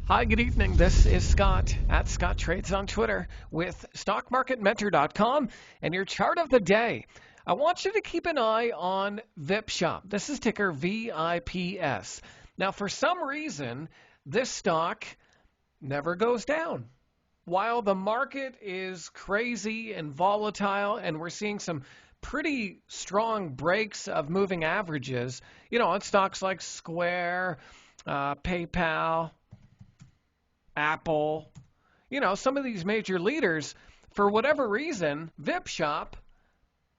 Hi, good evening. This is Scott at Scott Trades on Twitter with StockMarketMentor.com and your chart of the day. I want you to keep an eye on VIPSHOP. This is ticker VIPS. Now, for some reason, this stock never goes down. While the market is crazy and volatile and we're seeing some pretty strong breaks of moving averages, on stocks like Square, PayPal, Apple, some of these major leaders, for whatever reason, VIPSHOP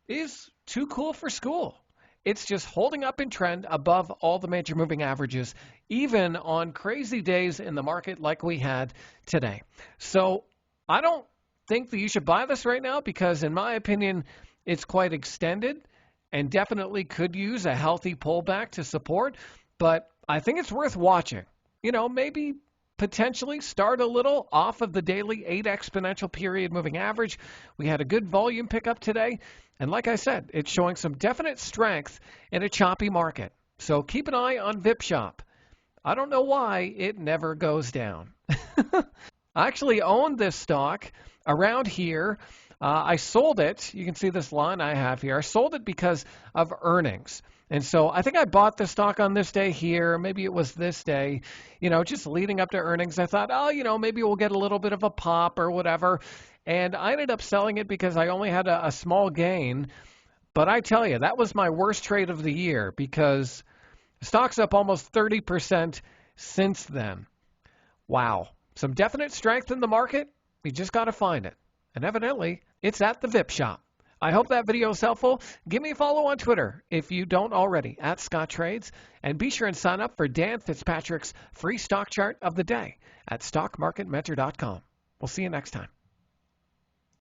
is too cool for school. It's just holding up in trend above all the major moving averages, even on crazy days in the market like we had today. So I don't think that you should buy this right now because, in my opinion, it's quite extended and definitely could use a healthy pullback to support. But I think it's worth watching. Maybe potentially start a little off of the daily 8 exponential period moving average. We had a good volume pickup today. And like I said, it's showing some definite strength in a choppy market. So keep an eye on VIPSHOP. I don't know why it never goes down. I actually owned this stock around here. I sold it. You can see this line I have here. I sold it because of earnings. And so I think I bought the stock on this day here. Maybe it was this day, just leading up to earnings. I thought, maybe we'll get a little bit of a pop or whatever. And I ended up selling it because I only had a small gain. But I tell you, that was my worst trade of the year because the stock's up almost 30% since then. Wow. Some definite strength in the market. You just got to find it. And evidently, it's at the VIPSHOP. I hope that video is helpful. Give me a follow on Twitter if you don't already, at Scott Trades. And be sure and sign up for Dan Fitzpatrick's free stock chart of the day at StockMarketMentor.com. We'll see you next time.